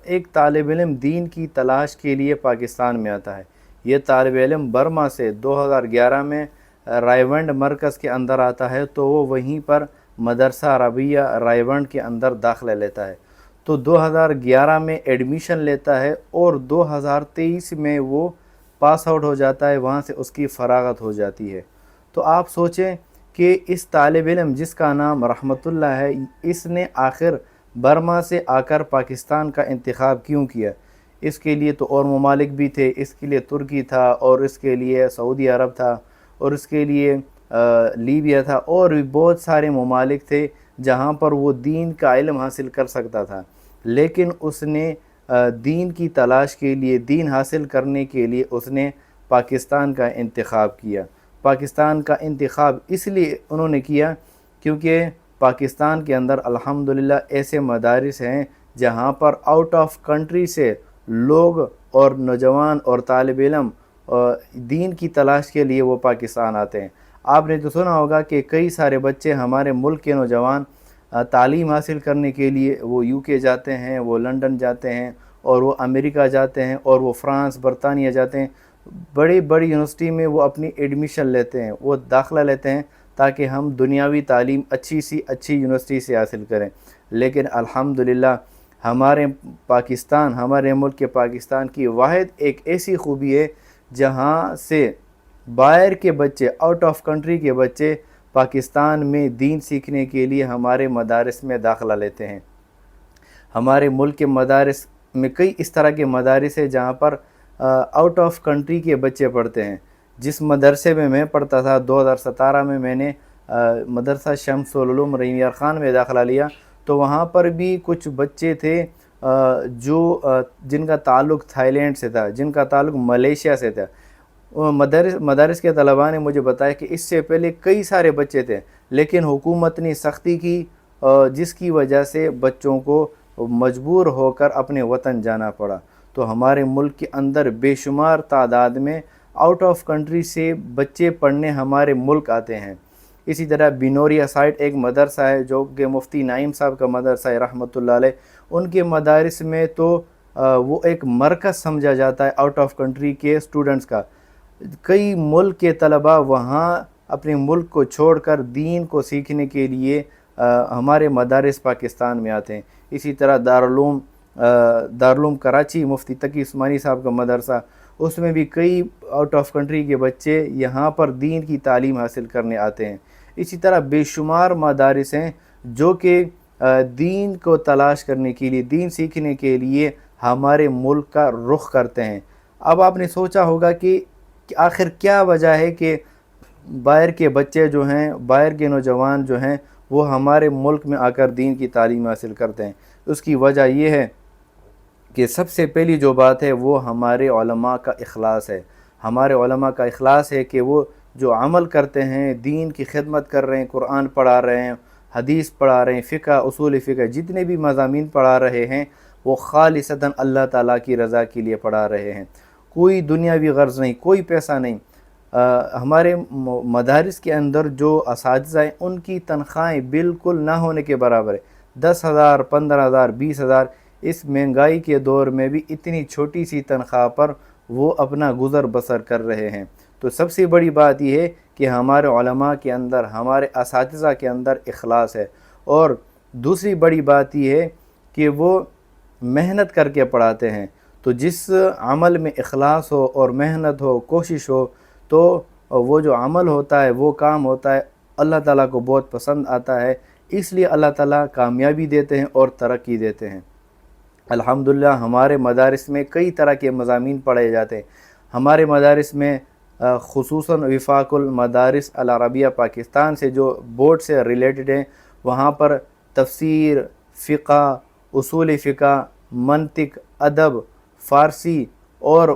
ایک طالب علم دین کی تلاش کے لیے پاکستان میں آتا ہے۔ یہ طالب علم برما سے 2011 میں رائیونڈ مرکز کے اندر آتا ہے، تو وہ وہیں پر مدرسہ عربیہ رائیونڈ کے اندر داخلہ لیتا ہے۔ تو 2011 میں ایڈمیشن لیتا ہے اور 2023 میں وہ پاس آؤٹ ہو جاتا ہے، وہاں سے اس کی فراغت ہو جاتی ہے۔ تو آپ سوچیں کہ اس طالب علم جس کا نام رحمت اللہ ہے، اس نے آخر برما سے آ کر پاکستان کا انتخاب کیوں کیا؟ اس کے لیے تو اور ممالک بھی تھے، اس کے لیے ترکی تھا، اور اس کے لیے سعودی عرب تھا، اور اس کے لیے لیبیا تھا، اور بھی بہت سارے ممالک تھے جہاں پر وہ دین کا علم حاصل کر سکتا تھا۔ لیکن اس نے دین کی تلاش کے لیے، دین حاصل کرنے کے لیے اس نے پاکستان کا انتخاب کیا۔ پاکستان کا انتخاب اس لیے انہوں نے کیا کیونکہ پاکستان کے اندر الحمدللہ ایسے مدارس ہیں جہاں پر آؤٹ آف کنٹری سے لوگ اور نوجوان اور طالب علم دین کی تلاش کے لیے وہ پاکستان آتے ہیں۔ آپ نے تو سنا ہوگا کہ کئی سارے بچے ہمارے ملک کے نوجوان تعلیم حاصل کرنے کے لیے وہ UK جاتے ہیں، وہ لنڈن جاتے ہیں، اور وہ امریکہ جاتے ہیں، اور وہ فرانس، برطانیہ جاتے ہیں۔ بڑی بڑی یونیورسٹی میں وہ اپنی ایڈمیشن لیتے ہیں، وہ داخلہ لیتے ہیں تاکہ ہم دنیاوی تعلیم اچھی یونیورسٹی سے حاصل کریں۔ لیکن الحمدللہ ہمارے پاکستان، ہمارے ملک کے پاکستان کی واحد ایک ایسی خوبی ہے جہاں سے باہر کے بچے، آؤٹ آف کنٹری کے بچے پاکستان میں دین سیکھنے کے لیے ہمارے مدارس میں داخلہ لیتے ہیں۔ ہمارے ملک کے مدارس میں کئی اس طرح کے مدارس ہیں جہاں پر آؤٹ آف کنٹری کے بچے پڑھتے ہیں۔ جس مدرسے میں پڑھتا تھا 2017 میں نے مدرسہ شمس العلوم رحیم یار خان میں داخلہ لیا، تو وہاں پر بھی کچھ بچے تھے جن کا تعلق تھائی لینڈ سے تھا، جن کا تعلق ملیشیا سے تھا۔ مدارس کے طلباء نے مجھے بتایا کہ اس سے پہلے کئی سارے بچے تھے، لیکن حکومت نے سختی کی جس کی وجہ سے بچوں کو مجبور ہو کر اپنے وطن جانا پڑا۔ تو ہمارے ملک کے اندر بے شمار تعداد میں آؤٹ آف کنٹری سے بچے پڑھنے ہمارے ملک آتے ہیں۔ اسی طرح بینوریا سائٹ ایک مدرسہ ہے جو کہ مفتی نعیم صاحب کا مدرسہ ہے رحمۃ اللہ علیہ، ان کے مدارس میں تو وہ ایک مرکز سمجھا جاتا ہے آؤٹ آف کنٹری کے اسٹوڈنٹس کا۔ کئی ملک کے طلباء وہاں اپنے ملک کو چھوڑ کر دین کو سیکھنے کے لیے ہمارے مدارس پاکستان میں آتے ہیں۔ اسی طرح دارالعلوم کراچی مفتی تقی عثمانی صاحب کا مدرسہ، اس میں بھی کئی آؤٹ آف کنٹری کے بچے یہاں پر دین کی تعلیم حاصل کرنے آتے ہیں۔ اسی طرح بے شمار مدارس ہیں جو کہ دین کو تلاش کرنے کے لیے، دین سیکھنے کے لیے ہمارے ملک کا رخ کرتے ہیں۔ اب آپ نے سوچا ہوگا کہ آخر کیا وجہ ہے کہ باہر کے بچے جو ہیں، باہر کے نوجوان جو ہیں، وہ ہمارے ملک میں آ کر دین کی تعلیم حاصل کرتے ہیں۔ اس کی وجہ یہ ہے کہ سب سے پہلی جو بات ہے وہ ہمارے علماء کا اخلاص ہے۔ ہمارے علماء کا اخلاص ہے کہ وہ جو عمل کرتے ہیں، دین کی خدمت کر رہے ہیں، قرآن پڑھا رہے ہیں، حدیث پڑھا رہے ہیں، فقہ، اصول فقہ، جتنے بھی مضامین پڑھا رہے ہیں وہ خالصتاً اللہ تعالیٰ کی رضا کے لیے پڑھا رہے ہیں۔ کوئی دنیاوی غرض نہیں، کوئی پیسہ نہیں۔ ہمارے مدارس کے اندر جو اساتذہ ہیں ان کی تنخواہیں بالکل نہ ہونے کے برابر ہے۔ 10,000، 15,000، 20,000، اس مہنگائی کے دور میں بھی اتنی چھوٹی سی تنخواہ پر وہ اپنا گزر بسر کر رہے ہیں۔ تو سب سے بڑی بات یہ ہے کہ ہمارے علماء کے اندر، ہمارے اساتذہ کے اندر اخلاص ہے، اور دوسری بڑی بات یہ ہے کہ وہ محنت کر کے پڑھاتے ہیں۔ تو جس عمل میں اخلاص ہو اور محنت ہو، کوشش ہو، تو وہ جو عمل ہوتا ہے، وہ کام ہوتا ہے، اللہ تعالیٰ کو بہت پسند آتا ہے۔ اس لیے اللہ تعالیٰ کامیابی دیتے ہیں اور ترقی دیتے ہیں۔ الحمدللہ ہمارے مدارس میں کئی طرح کے مضامین پڑھائے جاتے ہیں۔ ہمارے مدارس میں خصوصاً وفاق المدارس العربیہ پاکستان سے جو بورڈ سے ریلیٹڈ ہیں، وہاں پر تفسیر، فقہ، اصول فقہ، منطق، ادب، فارسی، اور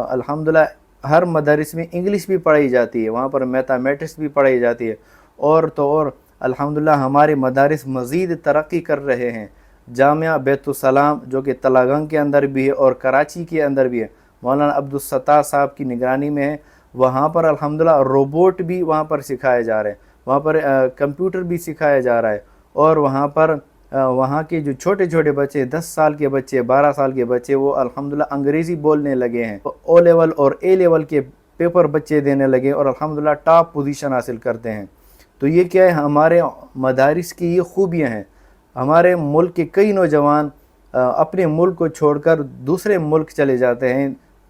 الحمدللہ ہر مدارس میں انگلش بھی پڑھائی جاتی ہے، وہاں پر میتھمیٹکس بھی پڑھائی جاتی ہے، اور تو اور الحمدللہ ہمارے مدارس مزید ترقی کر رہے ہیں۔ جامعہ بیت السلام جو کہ تلنگانہ کے اندر بھی ہے اور کراچی کے اندر بھی ہے، مولانا عبدالستار صاحب کی نگرانی میں ہے، وہاں پر الحمدللہ روبوٹ بھی وہاں پر سکھائے جا رہے ہیں، وہاں پر کمپیوٹر بھی سکھایا جا رہا ہے، اور وہاں پر وہاں کے جو چھوٹے چھوٹے بچے 10 سال کے بچے 12 سال کے بچے وہ الحمدللہ انگریزی بولنے لگے ہیں، او لیول اور اے لیول کے پیپر بچے دینے لگے اور الحمدللہ ٹاپ پوزیشن حاصل کرتے ہیں۔ تو یہ کیا ہے، ہمارے مدارس کی یہ خوبیاں ہیں۔ ہمارے ملک کے کئی نوجوان اپنے ملک کو چھوڑ کر دوسرے ملک چلے جاتے ہیں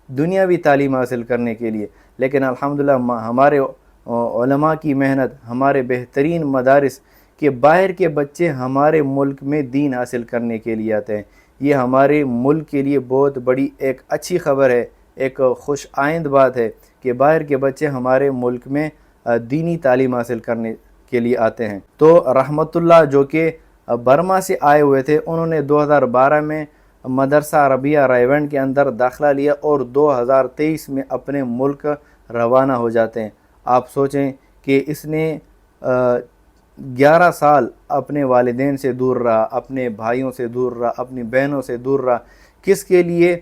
دنیاوی تعلیم حاصل کرنے کے لیے، لیکن الحمدللہ ہمارے علماء کی محنت، ہمارے بہترین مدارس کے باہر کے بچے ہمارے ملک میں دین حاصل کرنے کے لیے آتے ہیں۔ یہ ہمارے ملک کے لیے بہت بڑی ایک اچھی خبر ہے، ایک خوش آئند بات ہے کہ باہر کے بچے ہمارے ملک میں دینی تعلیم حاصل کرنے کے لیے آتے ہیں۔ تو رحمت اللہ جو کہ برما سے آئے ہوئے تھے، انہوں نے 2012 میں مدرسہ عربیہ رائیونڈ کے اندر داخلہ لیا اور 2023 میں اپنے ملک روانہ ہو جاتے ہیں۔ آپ سوچیں کہ اس نے 11 سال اپنے والدین سے دور رہا، اپنے بھائیوں سے دور رہا، اپنی بہنوں سے دور رہا، کس کے لیے؟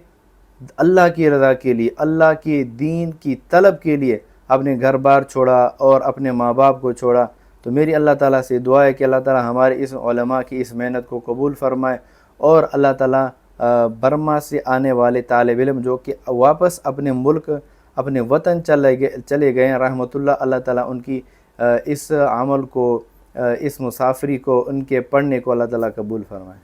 اللہ کی رضا کے لیے، اللہ کے دین کی طلب کے لیے اپنے گھر بار چھوڑا اور اپنے ماں باپ کو چھوڑا۔ تو میری اللہ تعالیٰ سے دعا ہے کہ اللہ تعالیٰ ہمارے اس علماء کی اس محنت کو قبول فرمائے، اور اللہ تعالیٰ برما سے آنے والے طالب علم جو کہ واپس اپنے ملک اپنے وطن چلے گئے ہیں، رحمت اللہ تعالیٰ ان کی اس عمل کو، اس مسافری کو، ان کے پڑھنے کو اللہ تعالیٰ قبول فرمائے۔